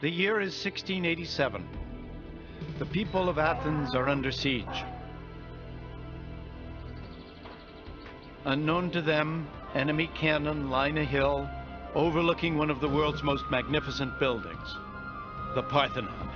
The year is 1687. The people of Athens are under siege. Unknown to them, enemy cannon line a hill overlooking one of the world's most magnificent buildings, the Parthenon.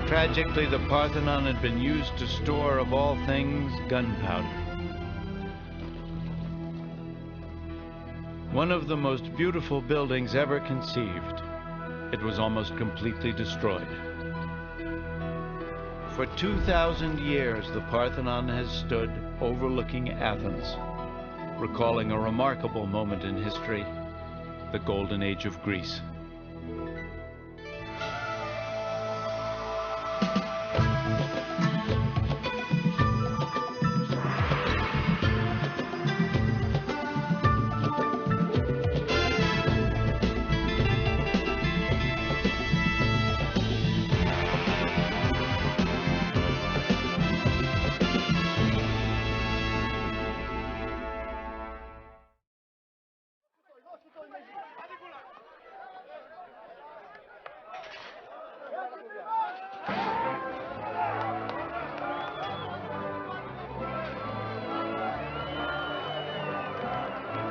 Tragically, the Parthenon had been used to store, of all things, gunpowder. One of the most beautiful buildings ever conceived, it was almost completely destroyed. For 2,000 years, the Parthenon has stood overlooking Athens, recalling a remarkable moment in history, the Golden Age of Greece.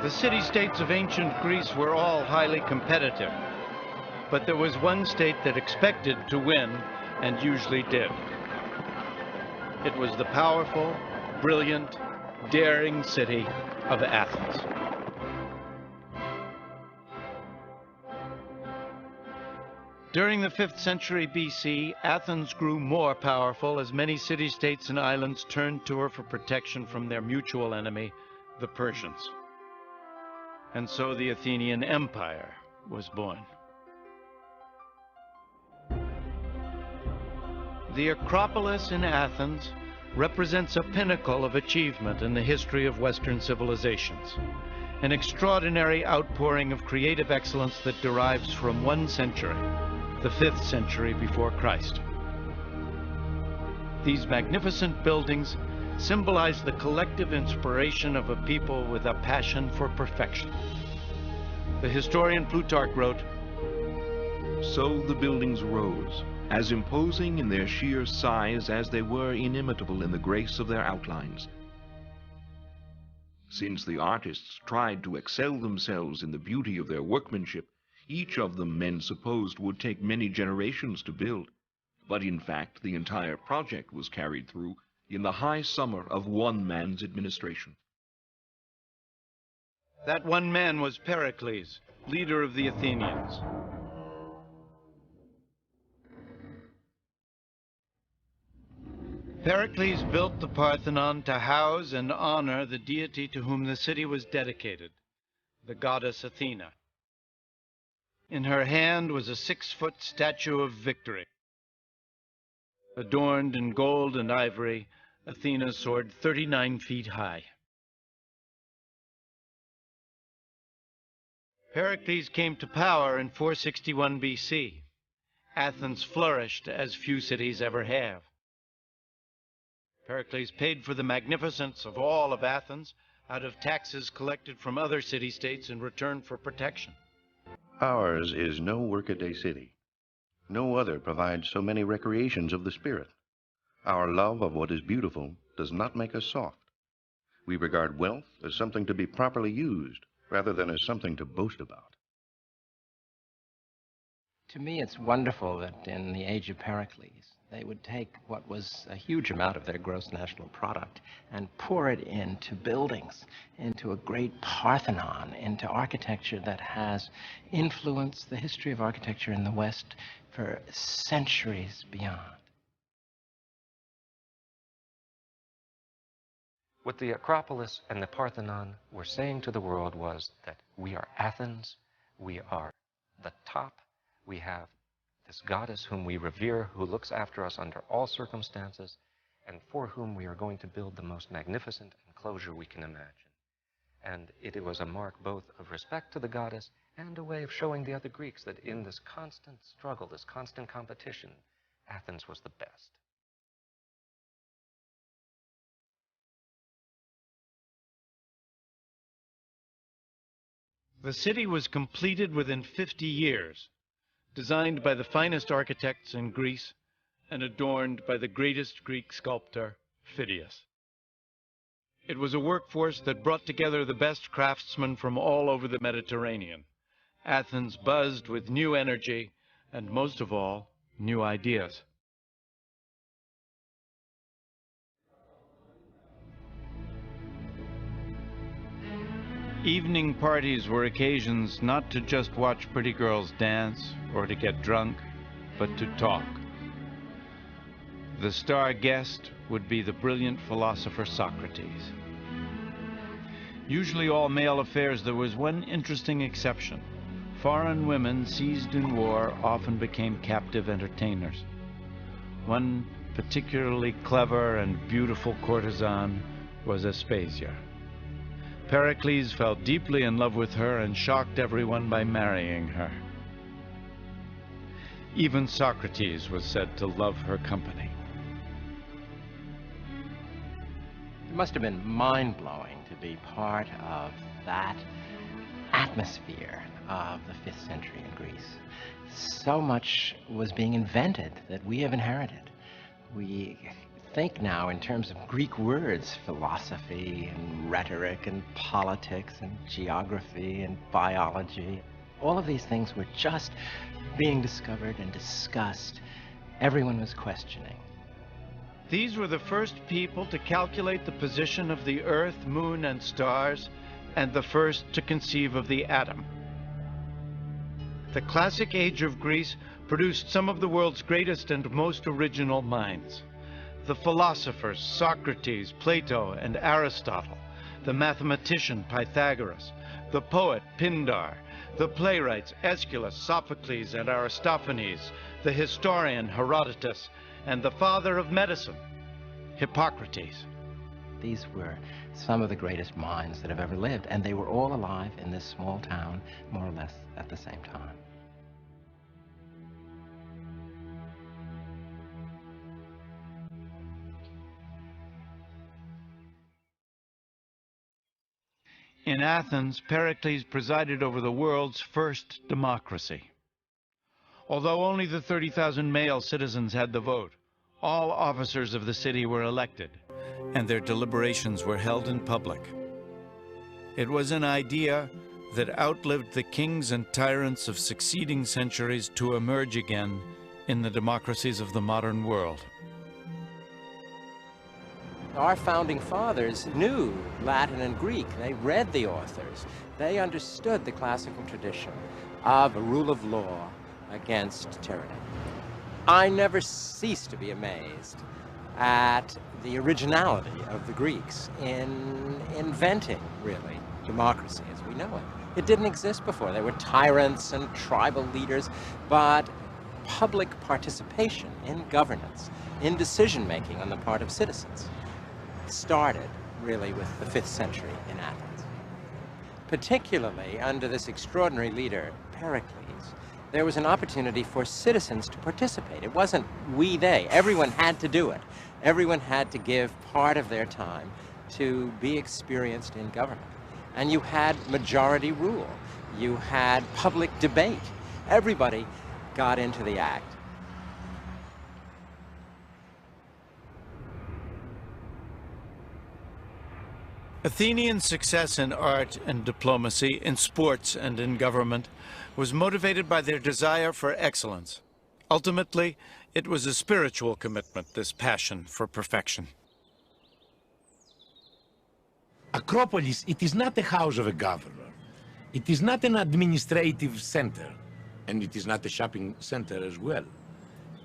The city-states of ancient Greece were all highly competitive, but there was one state that expected to win and usually did. It was the powerful, brilliant, daring city of Athens. During the 5th century BC, Athens grew more powerful as many city-states and islands turned to her for protection from their mutual enemy, the Persians. And so the Athenian Empire was born. The Acropolis in Athens represents a pinnacle of achievement in the history of Western civilizations, an extraordinary outpouring of creative excellence that derives from one century, the 5th century before Christ. These magnificent buildings symbolize the collective inspiration of a people with a passion for perfection. The historian Plutarch wrote, "So the buildings rose, as imposing in their sheer size as they were inimitable in the grace of their outlines. Since the artists tried to excel themselves in the beauty of their workmanship, each of them men supposed would take many generations to build, but in fact the entire project was carried through in the high summer of one man's administration." That one man was Pericles, leader of the Athenians. Pericles built the Parthenon to house and honor the deity to whom the city was dedicated, the goddess Athena. In her hand was a 6-foot statue of Victory. Adorned in gold and ivory, Athena soared 39 feet high. Pericles came to power in 461 BC. Athens flourished as few cities ever have. Pericles paid for the magnificence of all of Athens out of taxes collected from other city-states in return for protection. Ours is no workaday city. No other provides so many recreations of the spirit. Our love of what is beautiful does not make us soft. We regard wealth as something to be properly used, rather than as something to boast about. To me, it's wonderful that in the age of Pericles, they would take what was a huge amount of their gross national product and pour it into buildings, into a great Parthenon, into architecture that has influenced the history of architecture in the West for centuries beyond. What the Acropolis and the Parthenon were saying to the world was that we are Athens, we are the top, we have this goddess whom we revere, who looks after us under all circumstances, and for whom we are going to build the most magnificent enclosure we can imagine. And it was a mark both of respect to the goddess and a way of showing the other Greeks that in this constant struggle, this constant competition, Athens was the best. The city was completed within 50 years, designed by the finest architects in Greece and adorned by the greatest Greek sculptor, Phidias. It was a workforce that brought together the best craftsmen from all over the Mediterranean. Athens buzzed with new energy and, most of all, new ideas. Evening parties were occasions not to just watch pretty girls dance or to get drunk, but to talk. The star guest would be the brilliant philosopher Socrates. Usually all male affairs, there was one interesting exception. Foreign women seized in war often became captive entertainers. One particularly clever and beautiful courtesan was Aspasia. Pericles fell deeply in love with her and shocked everyone by marrying her. Even Socrates was said to love her company. It must have been mind-blowing to be part of that atmosphere of the 5th century in Greece. So much was being invented that we have inherited. We think now in terms of Greek words, philosophy and rhetoric and politics and geography and biology. All of these things were just being discovered and discussed. Everyone was questioning. These were the first people to calculate the position of the Earth, Moon, and stars, and the first to conceive of the atom. The classic age of Greece produced some of the world's greatest and most original minds. The philosophers Socrates, Plato, and Aristotle, the mathematician Pythagoras, the poet Pindar, the playwrights Aeschylus, Sophocles, and Aristophanes, the historian Herodotus, and the father of medicine, Hippocrates. These were some of the greatest minds that have ever lived, and they were all alive in this small town, more or less at the same time. In Athens, Pericles presided over the world's first democracy. Although only the 30,000 male citizens had the vote, all officers of the city were elected, and their deliberations were held in public. It was an idea that outlived the kings and tyrants of succeeding centuries to emerge again in the democracies of the modern world. Our founding fathers knew Latin and Greek. They read the authors. They understood the classical tradition of a rule of law against tyranny. I never cease to be amazed at the originality of the Greeks in inventing, really, democracy as we know it. It didn't exist before. There were tyrants and tribal leaders, but public participation in governance, in decision-making on the part of citizens, started really with the 5th century in Athens. Particularly under this extraordinary leader, Pericles, there was an opportunity for citizens to participate. It wasn't we, they. Everyone had to do it. Everyone had to give part of their time to be experienced in government. And you had majority rule. You had public debate. Everybody got into the act. Athenian success in art and diplomacy, in sports and in government, was motivated by their desire for excellence. Ultimately, it was a spiritual commitment, this passion for perfection. Acropolis, it is not the house of a governor. It is not an administrative center, and it is not a shopping center as well.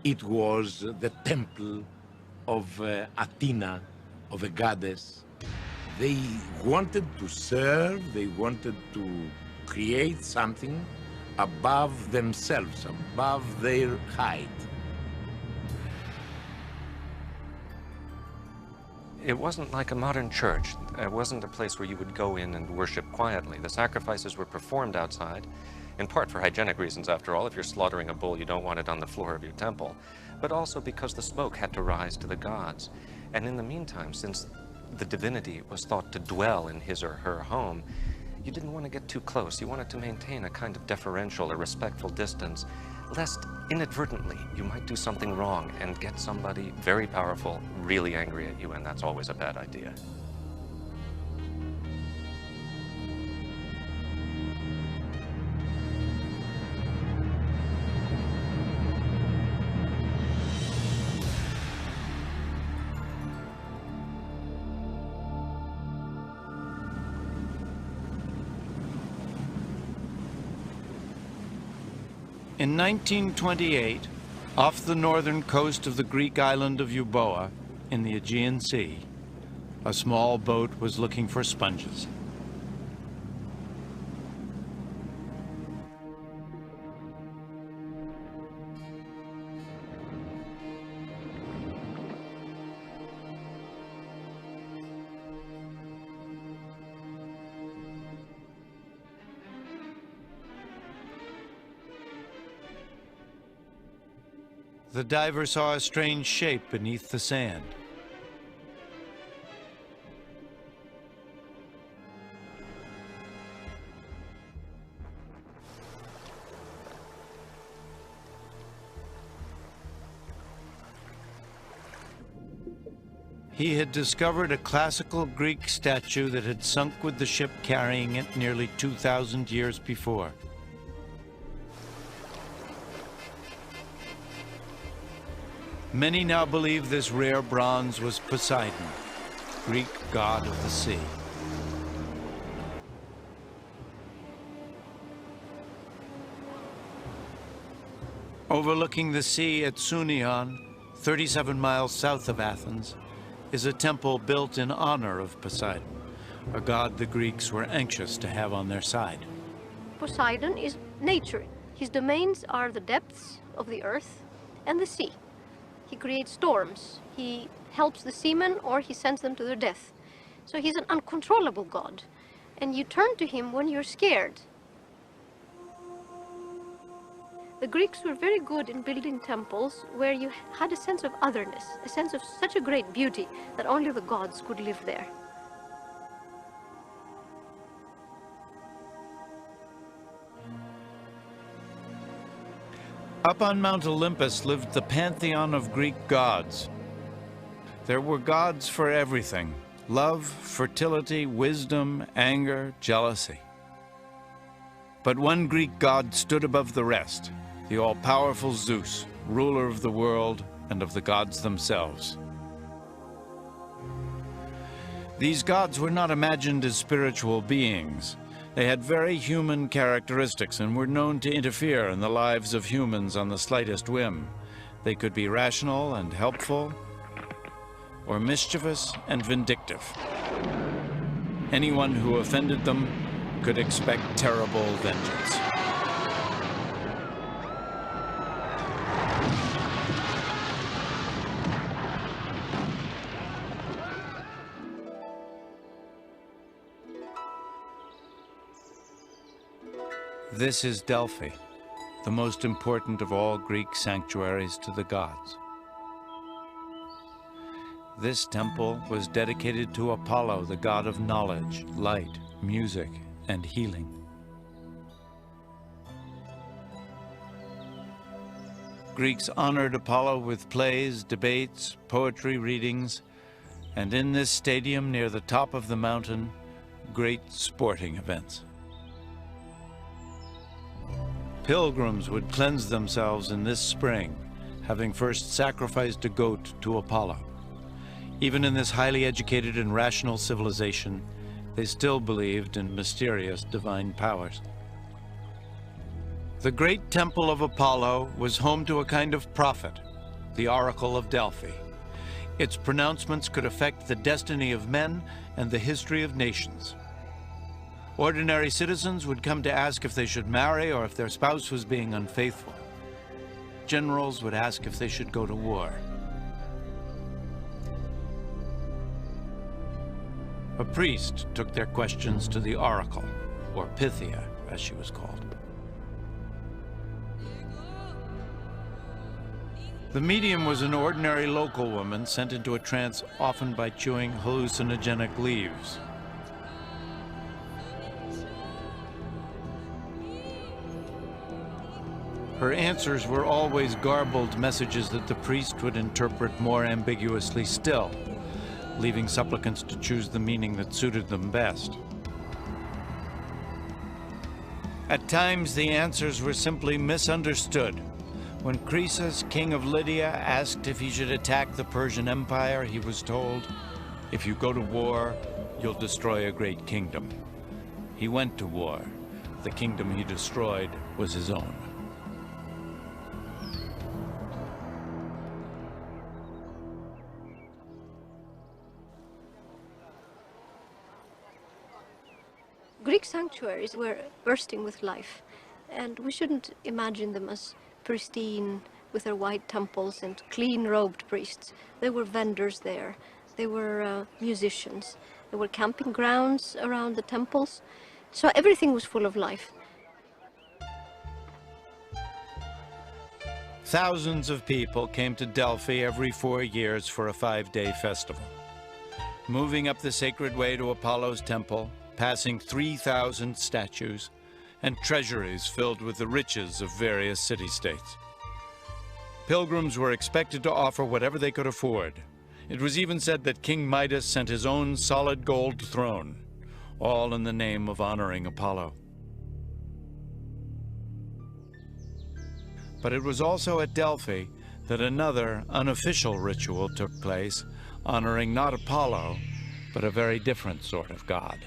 It was the temple of Athena, of a goddess. They wanted to serve, they wanted to create something above themselves, above their height. it wasn't like a modern church. It wasn't a place where you would go in and worship quietly. The sacrifices were performed outside, in part for hygienic reasons, after all. If you're slaughtering a bull, you don't want it on the floor of your temple, but also because the smoke had to rise to the gods. And in the meantime, since the divinity was thought to dwell in his or her home, you didn't want to get too close. You wanted to maintain a kind of deferential or respectful distance, lest inadvertently you might do something wrong and get somebody very powerful really angry at you, and that's always a bad idea. In 1928, off the northern coast of the Greek island of Euboea in the Aegean Sea, a small boat was looking for sponges. The diver saw a strange shape beneath the sand. He had discovered a classical Greek statue that had sunk with the ship carrying it nearly 2,000 years before. Many now believe this rare bronze was Poseidon, Greek god of the sea. Overlooking the sea at Sunion, 37 miles south of Athens, is a temple built in honor of Poseidon, a god the Greeks were anxious to have on their side. Poseidon is nature. His domains are the depths of the earth and the sea. He creates storms, he helps the seamen, or he sends them to their death. So he's an uncontrollable god, and you turn to him when you're scared. The Greeks were very good in building temples where you had a sense of otherness, a sense of such a great beauty that only the gods could live there. Up on Mount Olympus lived the pantheon of Greek gods. There were gods for everything: love, fertility, wisdom, anger, jealousy. But one Greek god stood above the rest, the all-powerful Zeus, ruler of the world and of the gods themselves. These gods were not imagined as spiritual beings. They had very human characteristics and were known to interfere in the lives of humans on the slightest whim. They could be rational and helpful, or mischievous and vindictive. Anyone who offended them could expect terrible vengeance. This is Delphi, the most important of all Greek sanctuaries to the gods. This temple was dedicated to Apollo, the god of knowledge, light, music, and healing. Greeks honored Apollo with plays, debates, poetry readings, and in this stadium near the top of the mountain, great sporting events. Pilgrims would cleanse themselves in this spring, having first sacrificed a goat to Apollo. Even in this highly educated and rational civilization, they still believed in mysterious divine powers. The great temple of Apollo was home to a kind of prophet, the Oracle of Delphi. Its pronouncements could affect the destiny of men and the history of nations. Ordinary citizens would come to ask if they should marry or if their spouse was being unfaithful. Generals would ask if they should go to war. A priest took their questions to the oracle, or Pythia, as she was called. The medium was an ordinary local woman sent into a trance often by chewing hallucinogenic leaves. Her answers were always garbled messages that the priest would interpret more ambiguously still, leaving supplicants to choose the meaning that suited them best. At times, the answers were simply misunderstood. When Croesus, king of Lydia, asked if he should attack the Persian Empire, he was told, "If you go to war, you'll destroy a great kingdom." He went to war. The kingdom he destroyed was his own. Greek sanctuaries were bursting with life, and we shouldn't imagine them as pristine with their white temples and clean-robed priests. There were vendors there, there were musicians, there were camping grounds around the temples, so everything was full of life. Thousands of people came to Delphi every 4 years for a 5-day festival. Moving up the sacred way to Apollo's temple, passing 3,000 statues, and treasuries filled with the riches of various city-states. Pilgrims were expected to offer whatever they could afford. It was even said that King Midas sent his own solid gold throne, all in the name of honoring Apollo. But it was also at Delphi that another unofficial ritual took place, honoring not Apollo, but a very different sort of god.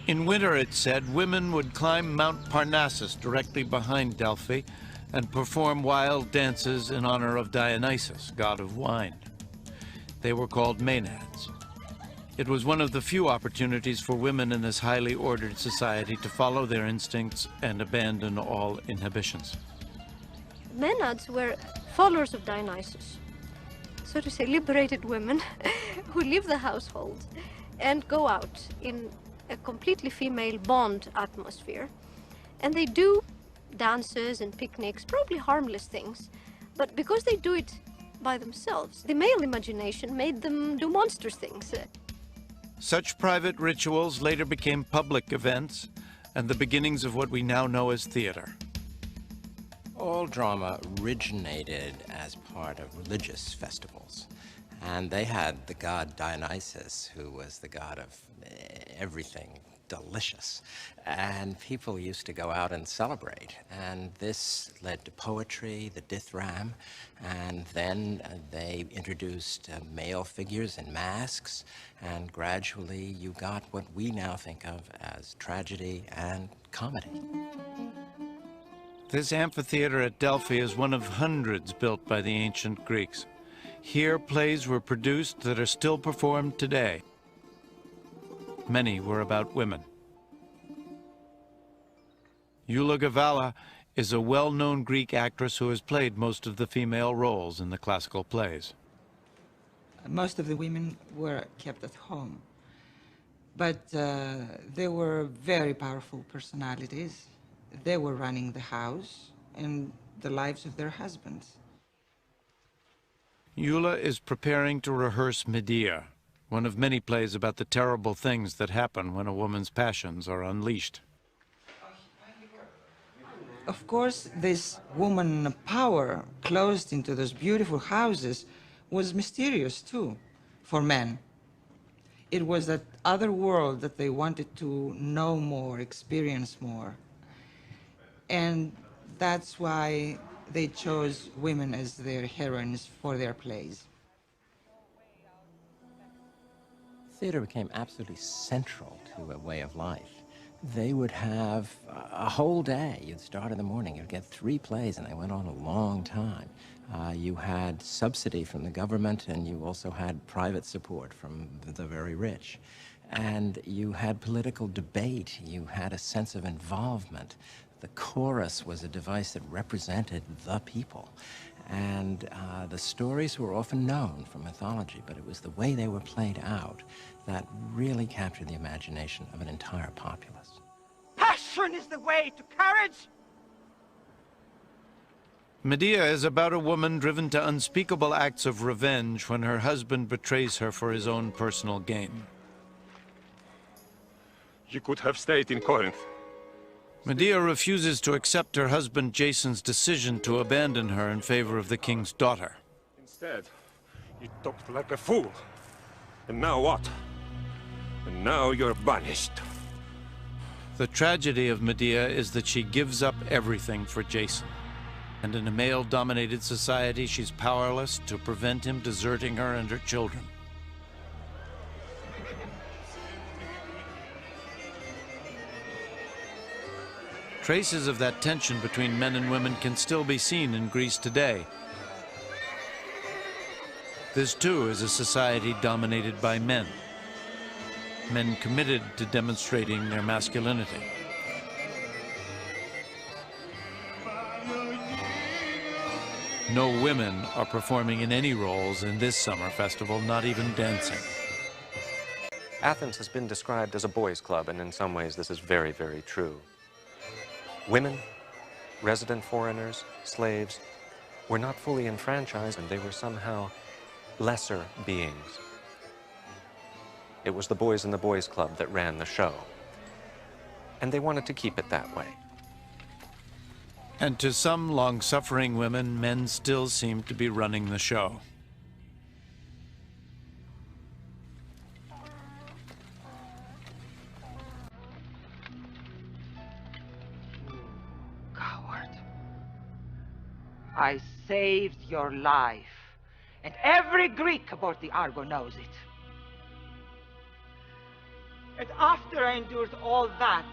In winter, it said, women would climb Mount Parnassus directly behind Delphi and perform wild dances in honor of Dionysus, god of wine. They were called Maenads. It was one of the few opportunities for women in this highly ordered society to follow their instincts and abandon all inhibitions. Maenads were followers of Dionysus, so to say, liberated women who leave the household and go out in a completely female bond atmosphere. And they do dances and picnics, probably harmless things, but because they do it by themselves, the male imagination made them do monstrous things. Such private rituals later became public events and the beginnings of what we now know as theater. All drama originated as part of religious festivals. And they had the god Dionysus, who was the god of everything delicious. And people used to go out and celebrate. And this led to poetry, the dithram, and then they introduced male figures in masks, and gradually you got what we now think of as tragedy and comedy. This amphitheater at Delphi is one of hundreds built by the ancient Greeks. Here, plays were produced that are still performed today. Many were about women. Elagabalus is a well-known Greek actress who has played most of the female roles in the classical plays. Most of the women were kept at home, but they were very powerful personalities. They were running the house and the lives of their husbands. Eula is preparing to rehearse Medea, one of many plays about the terrible things that happen when a woman's passions are unleashed. Of course, this woman power closed into those beautiful houses was mysterious too for men. It was that other world that they wanted to know more, experience more. And that's why they chose women as their heroines for their plays. Theater became absolutely central to a way of life. They would have a whole day. You'd start in the morning, you'd get 3 plays, and they went on a long time. You had subsidy from the government, and you also had private support from the very rich. And you had political debate. You had a sense of involvement. The chorus was a device that represented the people. And the stories were often known from mythology, but it was the way they were played out that really captured the imagination of an entire populace. Passion is the way to courage! Medea is about a woman driven to unspeakable acts of revenge when her husband betrays her for his own personal gain. You could have stayed in Corinth. Medea refuses to accept her husband Jason's decision to abandon her in favor of the king's daughter. Instead, you talked like a fool. And now what? And now you're banished. The tragedy of Medea is that she gives up everything for Jason. And in a male-dominated society, she's powerless to prevent him deserting her and her children. Traces of that tension between men and women can still be seen in Greece today. This, too, is a society dominated by men. Men committed to demonstrating their masculinity. No women are performing in any roles in this summer festival, not even dancing. Athens has been described as a boys' club, and in some ways this is very, very true. Women, resident foreigners, slaves, were not fully enfranchised, and they were somehow lesser beings. It was the boys in the boys' club that ran the show, and they wanted to keep it that way. And to some long-suffering women, men still seem to be running the show. Coward. I saved your life. And every Greek aboard the Argo knows it. And after I endured all that,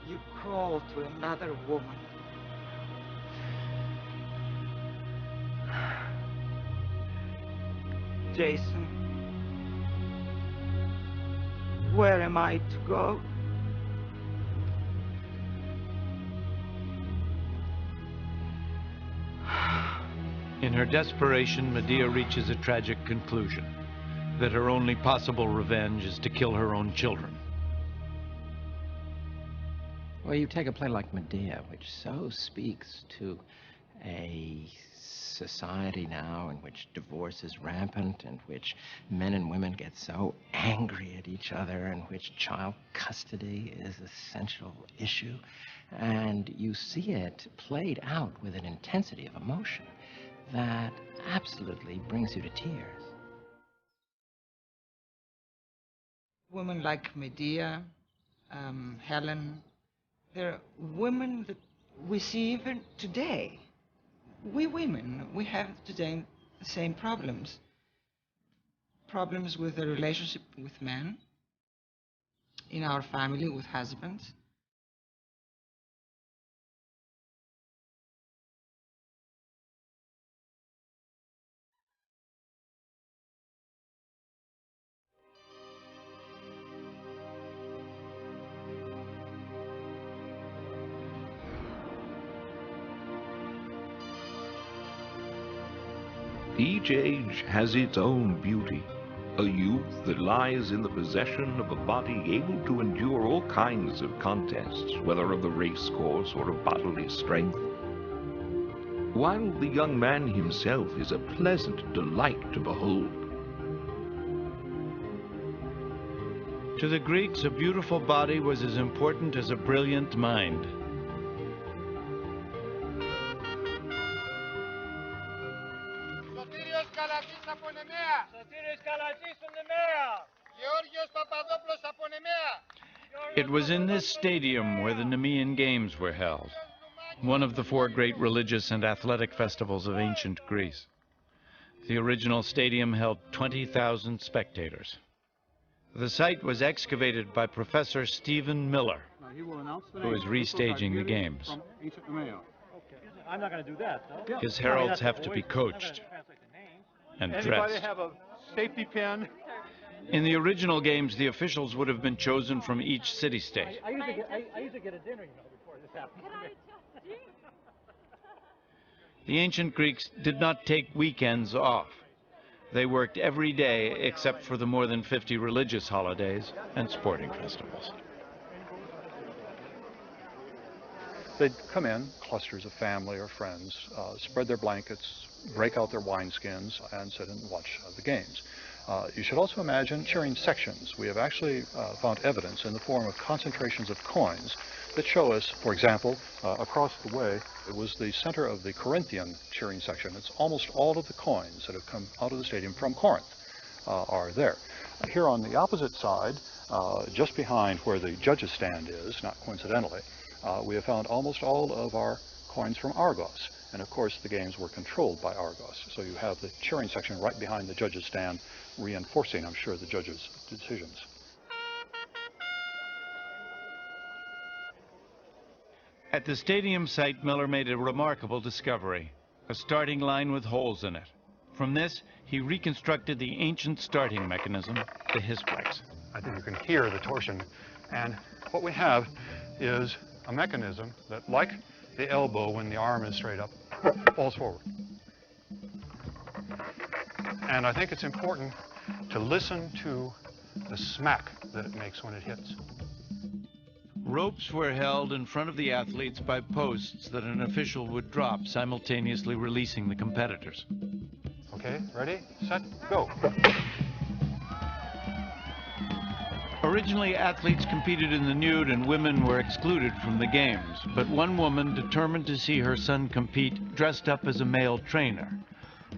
you crawl to another woman. Jason, where am I to go? In her desperation, Medea reaches a tragic conclusion, that her only possible revenge is to kill her own children. Well, you take a play like Medea, which so speaks to a society now in which divorce is rampant, in which men and women get so angry at each other, in which child custody is an essential issue. And you see it played out with an intensity of emotion that absolutely brings you to tears. Women like Medea, Helen, they're women that we see even today. We women, we have today the same problems. Problems with the relationship with men, in our family with husbands. Each age has its own beauty. A youth that lies in the possession of a body able to endure all kinds of contests, whether of the race course or of bodily strength, while the young man himself is a pleasant delight to behold. To the Greeks, a beautiful body was as important as a brilliant mind. It was in this stadium where the Nemean Games were held, one of the four great religious and athletic festivals of ancient Greece. The original stadium held 20,000 spectators. The site was excavated by Professor Stephen Miller, who is restaging the games. I'm not going to do that, though. His heralds have to be coached and dressed. Anybody have a safety pin? In the original games, the officials would have been chosen from each city-state. I usually get a dinner, before this happens. The ancient Greeks did not take weekends off. They worked every day except for the more than 50 religious holidays and sporting festivals. They'd come in, clusters of family or friends, spread their blankets, break out their wineskins, and sit and watch the games. You should also imagine cheering sections. We have actually found evidence in the form of concentrations of coins that show us, for example, across the way, it was the center of the Corinthian cheering section. It's almost all of the coins that have come out of the stadium from Corinth are there. Here on the opposite side, just behind where the judges' stand is, not coincidentally, we have found almost all of our coins from Argos. And of course, the games were controlled by Argos. So you have the cheering section right behind the judges' stand, reinforcing, I'm sure, the judges' decisions. At the stadium site, Miller made a remarkable discovery, a starting line with holes in it. From this, he reconstructed the ancient starting mechanism, the Hisprex. I think you can hear the torsion. And what we have is a mechanism that, like the elbow when the arm is straight up, falls forward. And I think it's important to listen to the smack that it makes when it hits. Ropes were held in front of the athletes by posts that an official would drop, simultaneously releasing the competitors. Okay, ready, set, go. Originally, athletes competed in the nude and women were excluded from the games, but one woman, determined to see her son compete, dressed up as a male trainer.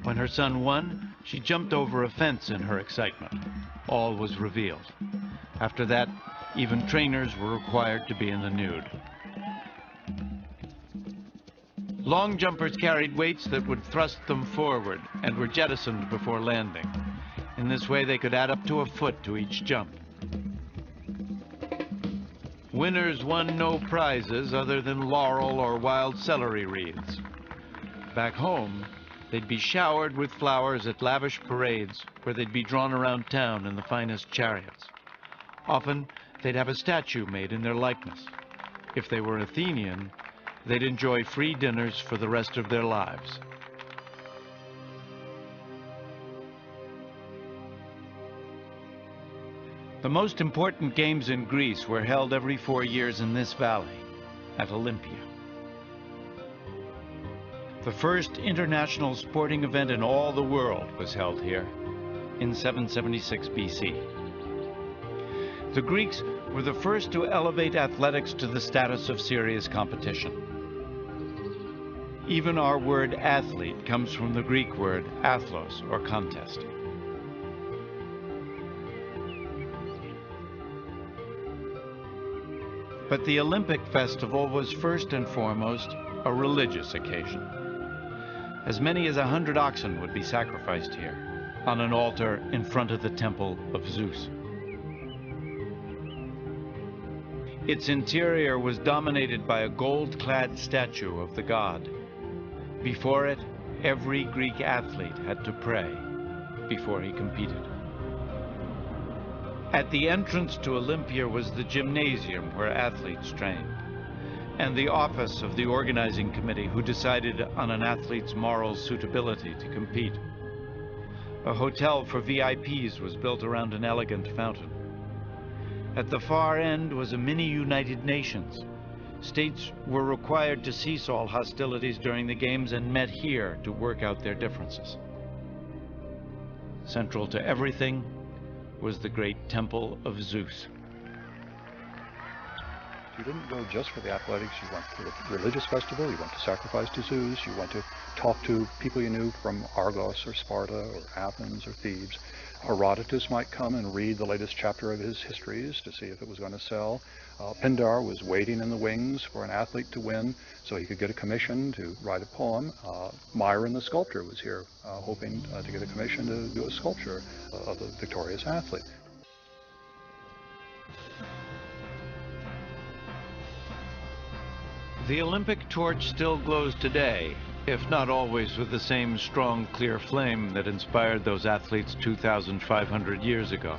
When her son won, she jumped over a fence in her excitement. All was revealed. After that, even trainers were required to be in the nude. Long jumpers carried weights that would thrust them forward and were jettisoned before landing. In this way, they could add up to a foot to each jump. Winners won no prizes other than laurel or wild celery wreaths. Back home, they'd be showered with flowers at lavish parades where they'd be drawn around town in the finest chariots. Often, they'd have a statue made in their likeness. If they were Athenian, they'd enjoy free dinners for the rest of their lives. The most important games in Greece were held every 4 years in this valley, at Olympia. The first international sporting event in all the world was held here in 776 BC. The Greeks were the first to elevate athletics to the status of serious competition. Even our word athlete comes from the Greek word athlos, or contest. But the Olympic festival was first and foremost a religious occasion. As many as 100 oxen would be sacrificed here on an altar in front of the temple of Zeus. Its interior was dominated by a gold-clad statue of the god. Before it, every Greek athlete had to pray before he competed. At the entrance to Olympia was the gymnasium where athletes trained, and the office of the organizing committee who decided on an athlete's moral suitability to compete. A hotel for VIPs was built around an elegant fountain. At the far end was a mini United Nations. States were required to cease all hostilities during the games and met here to work out their differences. Central to everything was the great temple of Zeus. You didn't go just for the athletics. You went to the religious festival, you went to sacrifice to Zeus, you went to talk to people you knew from Argos or Sparta or Athens or Thebes. Herodotus might come and read the latest chapter of his histories to see if it was going to sell. Pindar was waiting in the wings for an athlete to win so he could get a commission to write a poem. Myron the sculptor was here hoping to get a commission to do a sculpture of the victorious athlete. The Olympic torch still glows today, if not always with the same strong, clear flame that inspired those athletes 2,500 years ago.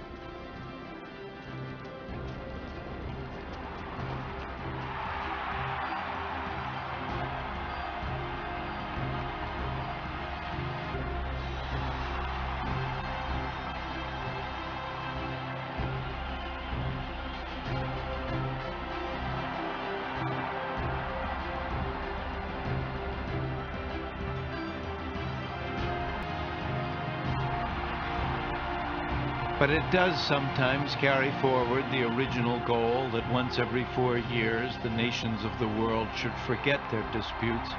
But it does sometimes carry forward the original goal that once every 4 years the nations of the world should forget their disputes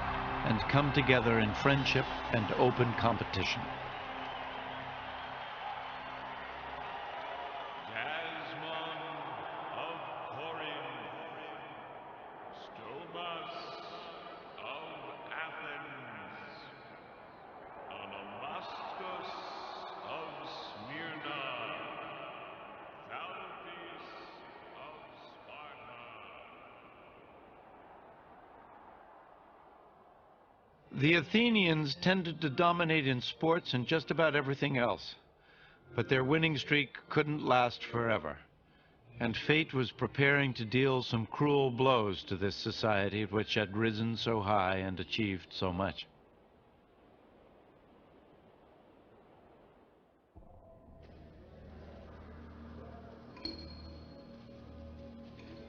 and come together in friendship and open competition. The Athenians tended to dominate in sports and just about everything else, but their winning streak couldn't last forever, and fate was preparing to deal some cruel blows to this society which had risen so high and achieved so much.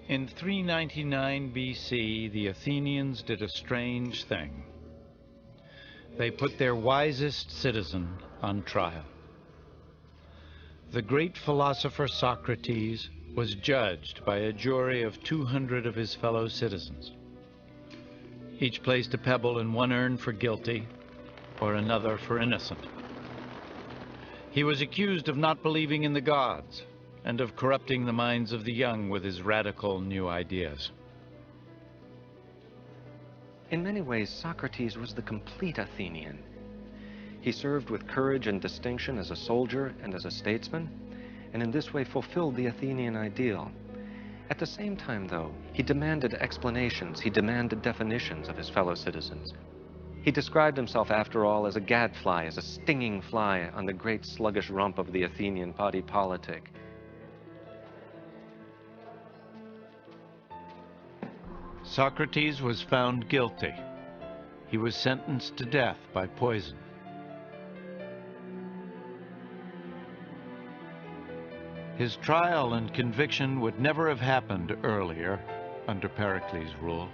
In 399 BC, the Athenians did a strange thing. They put their wisest citizen on trial. The great philosopher Socrates was judged by a jury of 200 of his fellow citizens. Each placed a pebble in one urn for guilty, or another for innocent. He was accused of not believing in the gods and of corrupting the minds of the young with his radical new ideas. In many ways, Socrates was the complete Athenian. He served with courage and distinction as a soldier and as a statesman, and in this way fulfilled the Athenian ideal. At the same time, though, he demanded explanations, he demanded definitions of his fellow citizens. He described himself, after all, as a gadfly, as a stinging fly on the great sluggish rump of the Athenian body politic. Socrates was found guilty. He was sentenced to death by poison. His trial and conviction would never have happened earlier under Pericles' rule.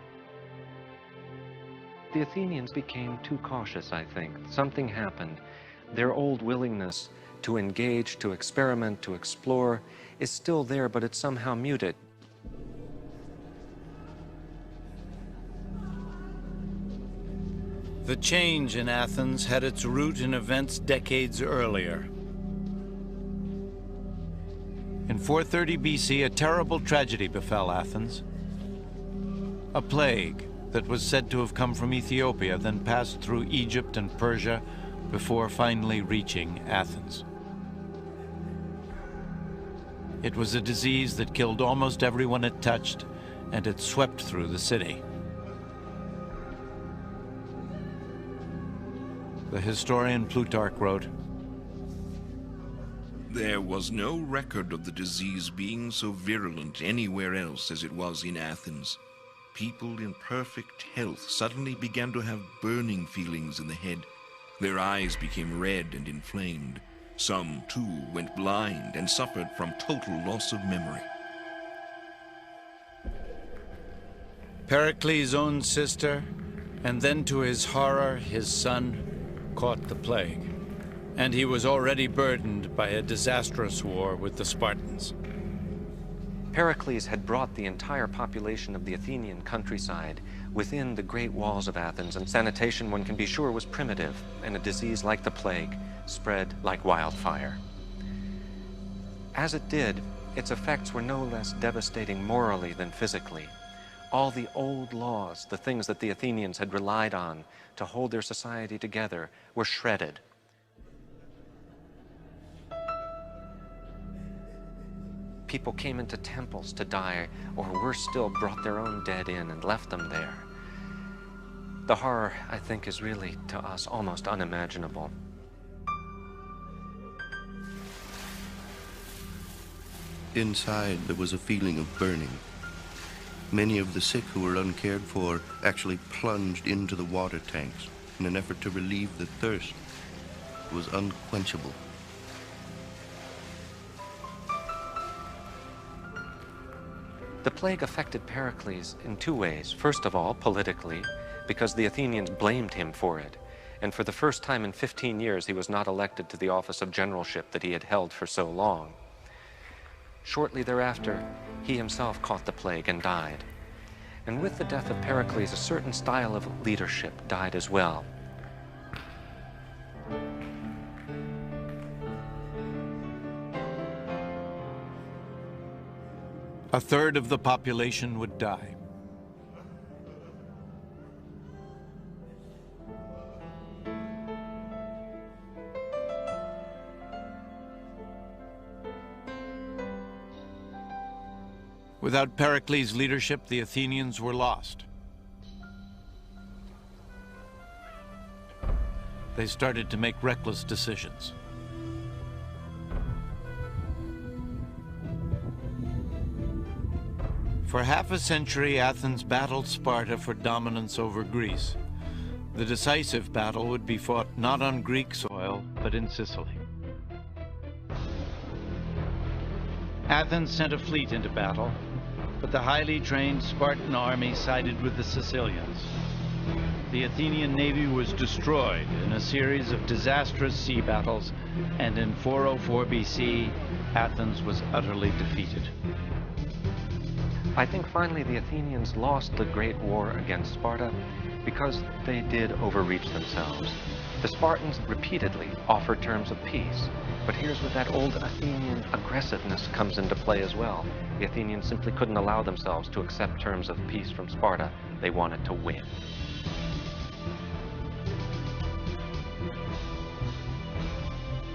The Athenians became too cautious, I think. Something happened. Their old willingness to engage, to experiment, to explore is still there, but it's somehow muted. The change in Athens had its root in events decades earlier. In 430 BC, a terrible tragedy befell Athens. A plague that was said to have come from Ethiopia, then passed through Egypt and Persia before finally reaching Athens. It was a disease that killed almost everyone it touched, and it swept through the city. The historian Plutarch wrote, "There was no record of the disease being so virulent anywhere else as it was in Athens. People in perfect health suddenly began to have burning feelings in the head. Their eyes became red and inflamed. Some, too, went blind and suffered from total loss of memory." Pericles' own sister, and then to his horror, his son, caught the plague, and he was already burdened by a disastrous war with the Spartans. Pericles had brought the entire population of the Athenian countryside within the great walls of Athens, and sanitation, one can be sure, was primitive, and a disease like the plague spread like wildfire. As it did, its effects were no less devastating morally than physically. All the old laws, the things that the Athenians had relied on to hold their society together, were shredded. People came into temples to die, or worse still, brought their own dead in and left them there. The horror, I think, is really, to us, almost unimaginable. Inside, there was a feeling of burning. Many of the sick who were uncared for actually plunged into the water tanks in an effort to relieve the thirst. It was unquenchable. The plague affected Pericles in two ways. First of all, politically, because the Athenians blamed him for it. And for the first time in 15 years, he was not elected to the office of generalship that he had held for so long. Shortly thereafter, he himself caught the plague and died. And with the death of Pericles, a certain style of leadership died as well. A third of the population would die. Without Pericles' leadership, the Athenians were lost. They started to make reckless decisions. For half a century, Athens battled Sparta for dominance over Greece. The decisive battle would be fought not on Greek soil, but in Sicily. Athens sent a fleet into battle, but the highly trained Spartan army sided with the Sicilians. The Athenian navy was destroyed in a series of disastrous sea battles, and in 404 BC, Athens was utterly defeated. I think finally the Athenians lost the great war against Sparta because they did overreach themselves. The Spartans repeatedly offered terms of peace, but here's where that old Athenian aggressiveness comes into play as well. The Athenians simply couldn't allow themselves to accept terms of peace from Sparta. They wanted to win.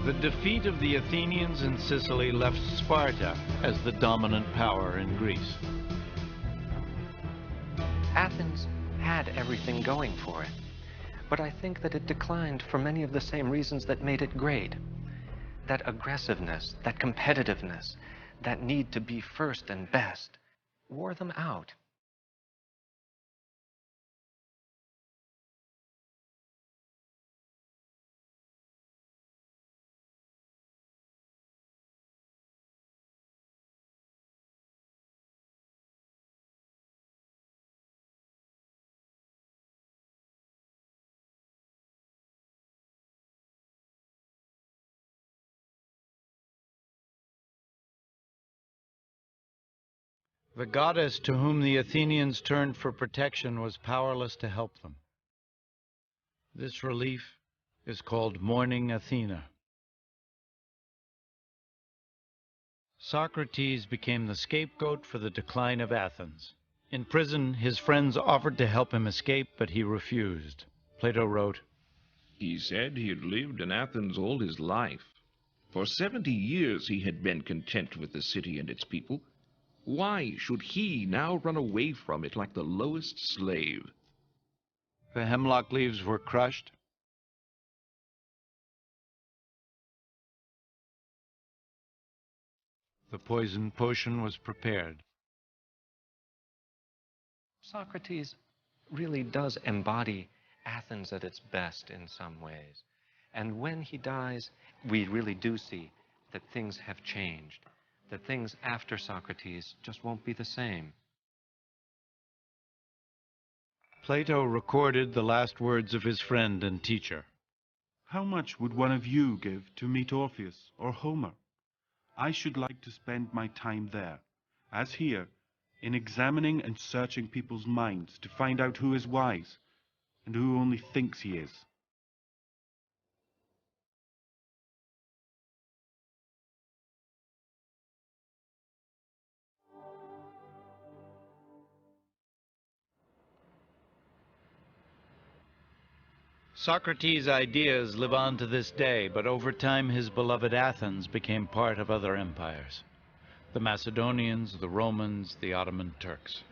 The defeat of the Athenians in Sicily left Sparta as the dominant power in Greece. Athens had everything going for it, but I think that it declined for many of the same reasons that made it great. That aggressiveness, that competitiveness, that need to be first and best, wore them out. The goddess to whom the Athenians turned for protection was powerless to help them. This relief is called Mourning Athena. Socrates became the scapegoat for the decline of Athens. In prison, his friends offered to help him escape, but he refused. Plato wrote, He said he had lived in Athens all his life. For 70 years he had been content with the city and its people. Why should he now run away from it like the lowest slave? The hemlock leaves were crushed. The poison potion was prepared. Socrates really does embody Athens at its best in some ways. And when he dies, we really do see that things have changed, that things after Socrates just won't be the same. Plato recorded the last words of his friend and teacher. How much would one of you give to meet Orpheus or Homer? I should like to spend my time there, as here, in examining and searching people's minds to find out who is wise and who only thinks he is. Socrates' ideas live on to this day, but over time his beloved Athens became part of other empires. The Macedonians, the Romans, the Ottoman Turks.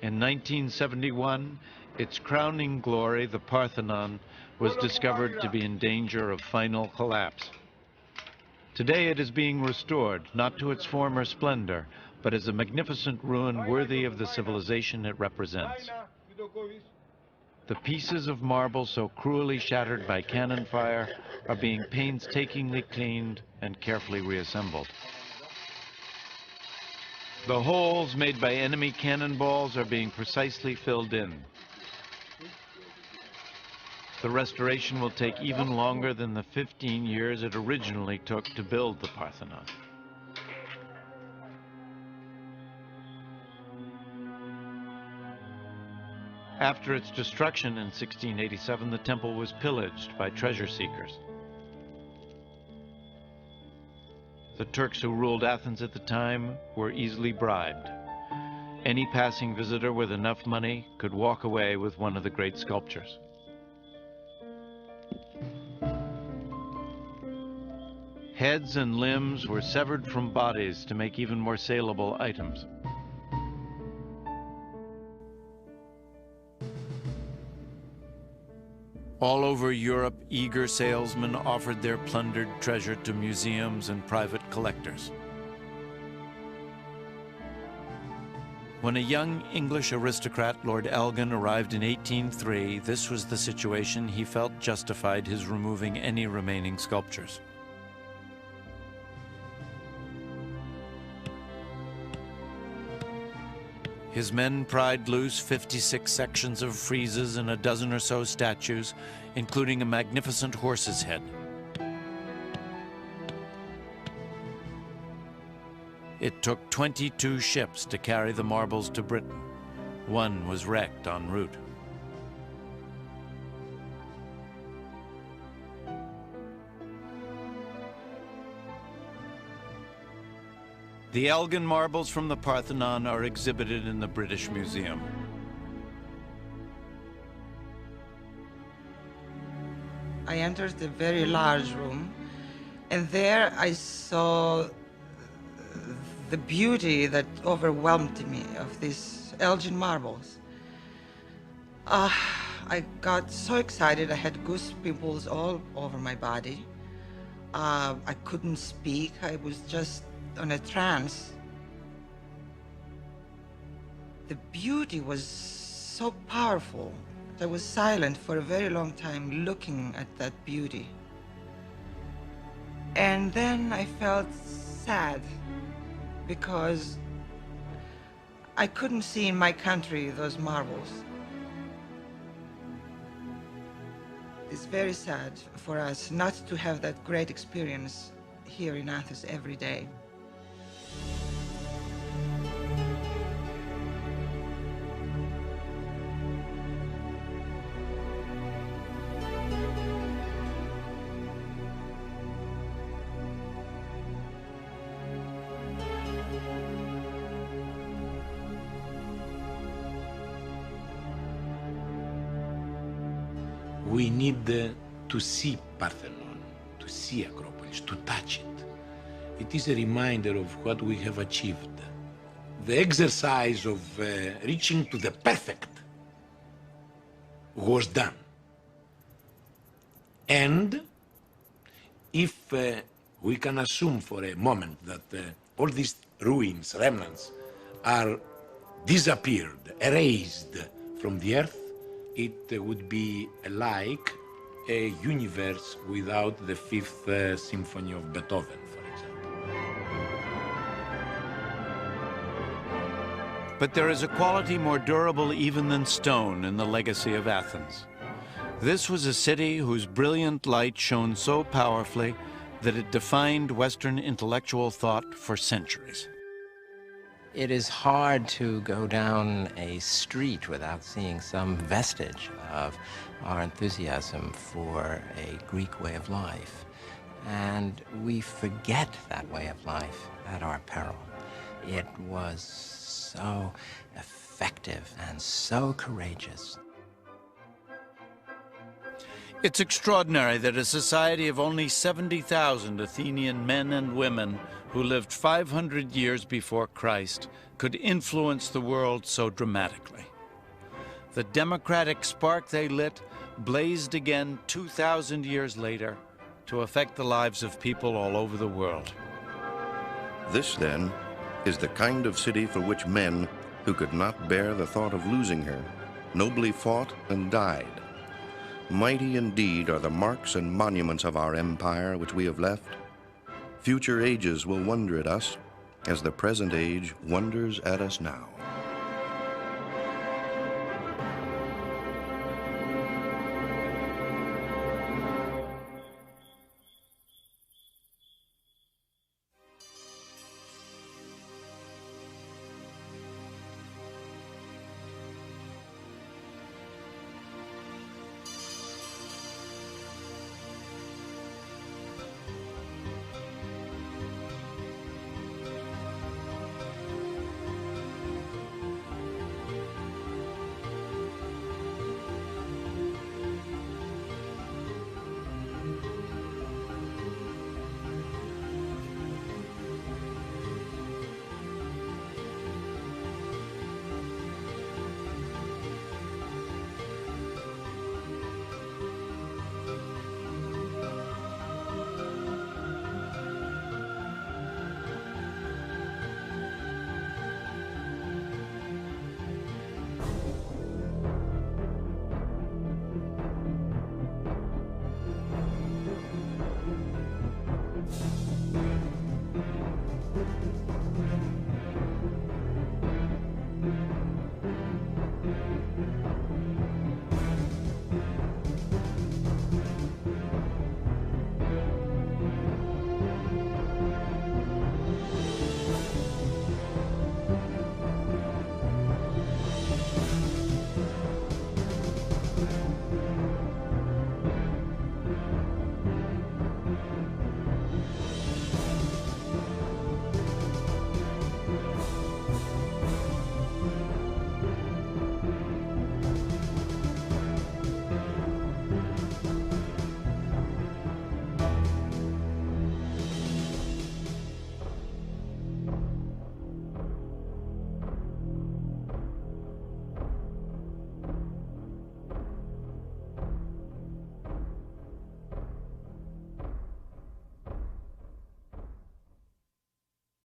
In 1971, its crowning glory, the Parthenon, was discovered to be in danger of final collapse. Today it is being restored, not to its former splendor, but as a magnificent ruin worthy of the civilization it represents. The pieces of marble so cruelly shattered by cannon fire are being painstakingly cleaned and carefully reassembled. The holes made by enemy cannonballs are being precisely filled in. the restoration will take even longer than the 15 years it originally took to build the Parthenon. After its destruction in 1687, the temple was pillaged by treasure seekers. The Turks who ruled Athens at the time were easily bribed. Any passing visitor with enough money could walk away with one of the great sculptures. Heads and limbs were severed from bodies to make even more saleable items. All over Europe, eager salesmen offered their plundered treasure to museums and private collectors. When a young English aristocrat, Lord Elgin, arrived in 1803, this was the situation he felt justified his removing any remaining sculptures. His men pried loose 56 sections of friezes and a dozen or so statues, including a magnificent horse's head. It took 22 ships to carry the marbles to Britain. One was wrecked en route. The Elgin marbles from the Parthenon are exhibited in the British Museum. I entered a very large room, and there I saw the beauty that overwhelmed me of these Elgin marbles. I got so excited, I had goose pimples all over my body. I couldn't speak, I was just on a trance. The beauty was so powerful. I was silent for a very long time looking at that beauty. And then I felt sad because I couldn't see in my country those marbles. It's very sad for us not to have that great experience here in Athens every day. We need to see Parthenon, to see Acropolis, to touch it. It is a reminder of what we have achieved. The exercise of reaching to the perfect was done. And if we can assume for a moment that all these ruins, remnants, are disappeared, erased from the earth, it would be like a universe without the Fifth Symphony of Beethoven, for example. But there is a quality more durable even than stone in the legacy of Athens. This was a city whose brilliant light shone so powerfully that it defined Western intellectual thought for centuries. It is hard to go down a street without seeing some vestige of our enthusiasm for a Greek way of life. And we forget that way of life at our peril. It was so effective and so courageous. It's extraordinary that a society of only 70,000 Athenian men and women who lived 500 years before Christ could influence the world so dramatically. The democratic spark they lit blazed again 2,000 years later to affect the lives of people all over the world. This, then, is the kind of city for which men who could not bear the thought of losing her nobly fought and died. Mighty indeed are the marks and monuments of our empire which we have left. Future ages will wonder at us as the present age wonders at us now.